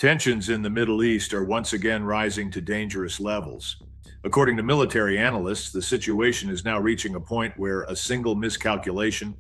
Tensions in the Middle East are once again rising to dangerous levels. According to military analysts, the situation is now reaching a point where a single miscalculation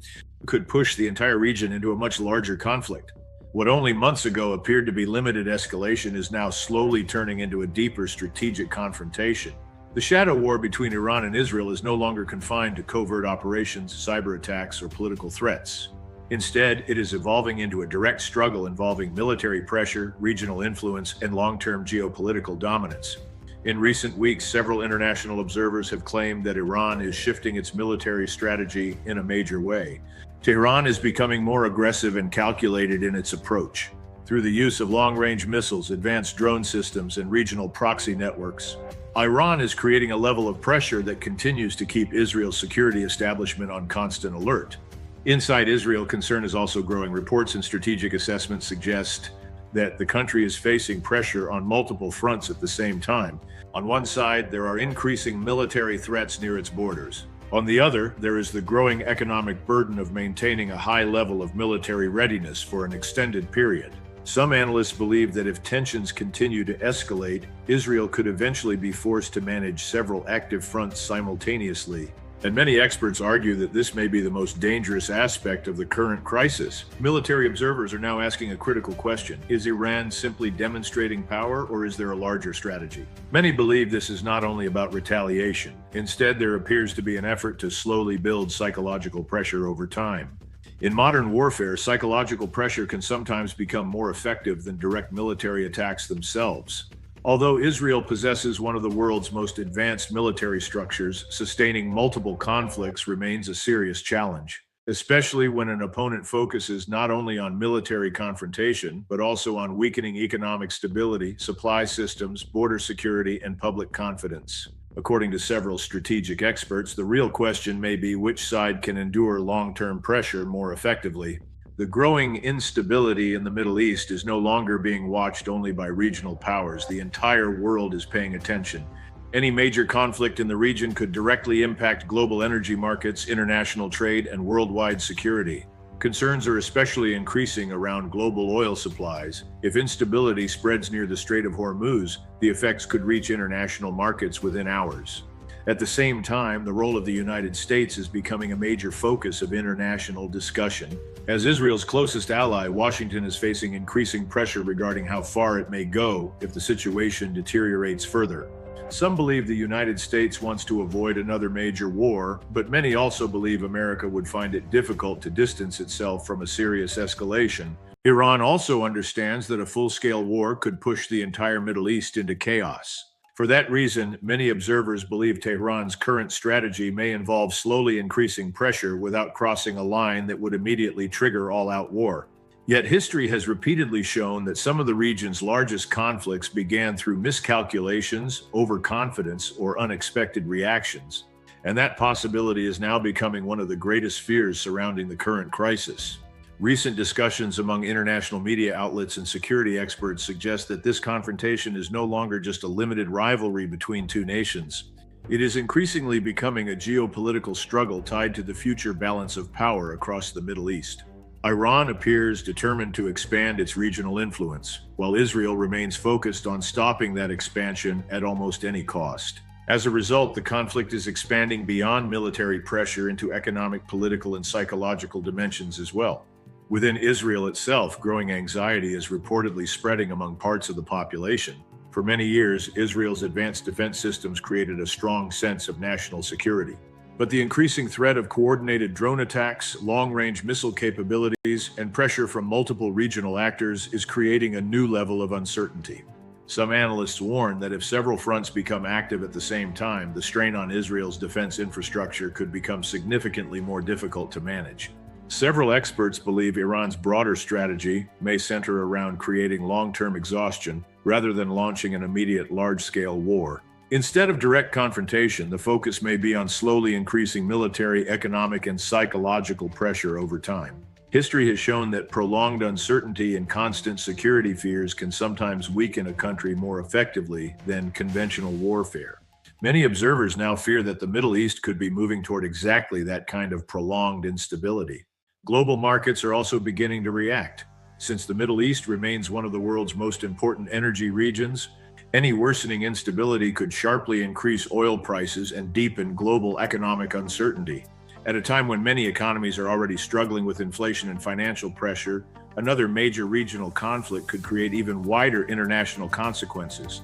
could push the entire region into a much larger conflict. What only months ago appeared to be limited escalation is now slowly turning into a deeper strategic confrontation. The shadow war between Iran and Israel is no longer confined to covert operations, cyber attacks, or political threats. Instead, it is evolving into a direct struggle involving military pressure, regional influence, and long-term geopolitical dominance. In recent weeks, several international observers have claimed that Iran is shifting its military strategy in a major way. Tehran is becoming more aggressive and calculated in its approach. Through the use of long-range missiles, advanced drone systems, and regional proxy networks, Iran is creating a level of pressure that continues to keep Israel's security establishment on constant alert. Inside Israel, concern is also growing. Reports and strategic assessments suggest that the country is facing pressure on multiple fronts at the same time. On one side, there are increasing military threats near its borders. On the other, there is the growing economic burden of maintaining a high level of military readiness for an extended period. Some analysts believe that if tensions continue to escalate, Israel could eventually be forced to manage several active fronts simultaneously. And many experts argue that this may be the most dangerous aspect of the current crisis. Military observers are now asking a critical question. Is Iran simply demonstrating power, or is there a larger strategy? Many believe this is not only about retaliation. Instead, there appears to be an effort to slowly build psychological pressure over time. In modern warfare, psychological pressure can sometimes become more effective than direct military attacks themselves. Although Israel possesses one of the world's most advanced military structures, sustaining multiple conflicts remains a serious challenge, especially when an opponent focuses not only on military confrontation, but also on weakening economic stability, supply systems, border security, and public confidence. According to several strategic experts, the real question may be which side can endure long-term pressure more effectively. The growing instability in the Middle East is no longer being watched only by regional powers. The entire world is paying attention. Any major conflict in the region could directly impact global energy markets, international trade, and worldwide security. Concerns are especially increasing around global oil supplies. If instability spreads near the Strait of Hormuz, the effects could reach international markets within hours. At the same time, the role of the United States is becoming a major focus of international discussion. As Israel's closest ally, Washington is facing increasing pressure regarding how far it may go if the situation deteriorates further. Some believe the United States wants to avoid another major war, but many also believe America would find it difficult to distance itself from a serious escalation. Iran also understands that a full-scale war could push the entire Middle East into chaos. For that reason, many observers believe Tehran's current strategy may involve slowly increasing pressure without crossing a line that would immediately trigger all-out war. Yet history has repeatedly shown that some of the region's largest conflicts began through miscalculations, overconfidence, or unexpected reactions. And that possibility is now becoming one of the greatest fears surrounding the current crisis. Recent discussions among international media outlets and security experts suggest that this confrontation is no longer just a limited rivalry between two nations. It is increasingly becoming a geopolitical struggle tied to the future balance of power across the Middle East. Iran appears determined to expand its regional influence, while Israel remains focused on stopping that expansion at almost any cost. As a result, the conflict is expanding beyond military pressure into economic, political, and psychological dimensions as well. Within Israel itself, growing anxiety is reportedly spreading among parts of the population. For many years, Israel's advanced defense systems created a strong sense of national security. But the increasing threat of coordinated drone attacks, long-range missile capabilities, and pressure from multiple regional actors is creating a new level of uncertainty. Some analysts warn that if several fronts become active at the same time, the strain on Israel's defense infrastructure could become significantly more difficult to manage. Several experts believe Iran's broader strategy may center around creating long-term exhaustion rather than launching an immediate large-scale war. Instead of direct confrontation, the focus may be on slowly increasing military, economic, and psychological pressure over time. History has shown that prolonged uncertainty and constant security fears can sometimes weaken a country more effectively than conventional warfare. Many observers now fear that the Middle East could be moving toward exactly that kind of prolonged instability. Global markets are also beginning to react. Since the Middle East remains one of the world's most important energy regions, any worsening instability could sharply increase oil prices and deepen global economic uncertainty. At a time when many economies are already struggling with inflation and financial pressure, another major regional conflict could create even wider international consequences.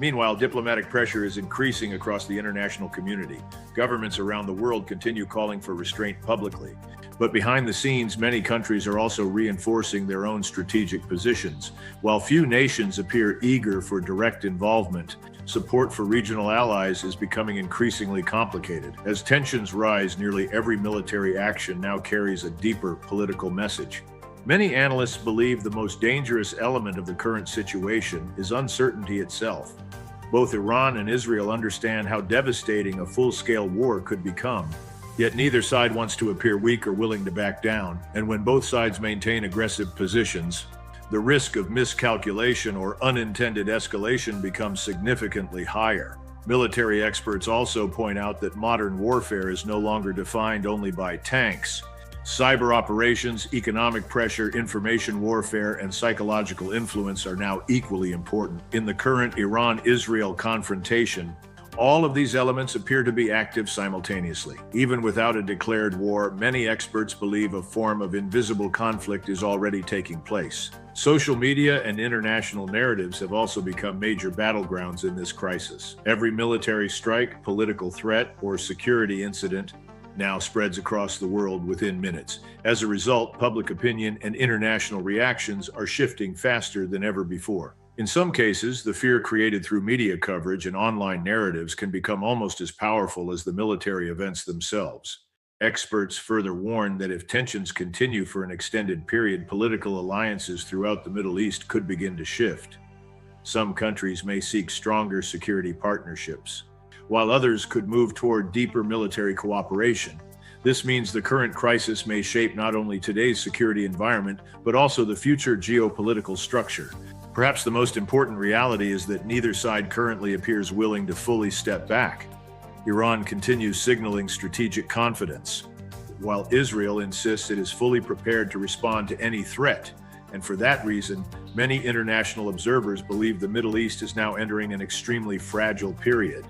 Meanwhile, diplomatic pressure is increasing across the international community. Governments around the world continue calling for restraint publicly. But behind the scenes, many countries are also reinforcing their own strategic positions. While few nations appear eager for direct involvement, support for regional allies is becoming increasingly complicated. As tensions rise, nearly every military action now carries a deeper political message. Many analysts believe the most dangerous element of the current situation is uncertainty itself. Both Iran and Israel understand how devastating a full-scale war could become, yet neither side wants to appear weak or willing to back down, and when both sides maintain aggressive positions, the risk of miscalculation or unintended escalation becomes significantly higher. Military experts also point out that modern warfare is no longer defined only by tanks. Cyber operations, economic pressure, information warfare, and psychological influence are now equally important. In the current Iran-Israel confrontation, all of these elements appear to be active simultaneously. Even without a declared war, many experts believe a form of invisible conflict is already taking place. Social media and international narratives have also become major battlegrounds in this crisis. Every military strike, political threat, or security incident now spreads across the world within minutes. As a result, public opinion and international reactions are shifting faster than ever before. In some cases, the fear created through media coverage and online narratives can become almost as powerful as the military events themselves. Experts further warn that if tensions continue for an extended period, political alliances throughout the Middle East could begin to shift. Some countries may seek stronger security partnerships, while others could move toward deeper military cooperation. This means the current crisis may shape not only today's security environment, but also the future geopolitical structure. Perhaps the most important reality is that neither side currently appears willing to fully step back. Iran continues signaling strategic confidence, while Israel insists it is fully prepared to respond to any threat. And for that reason, many international observers believe the Middle East is now entering an extremely fragile period.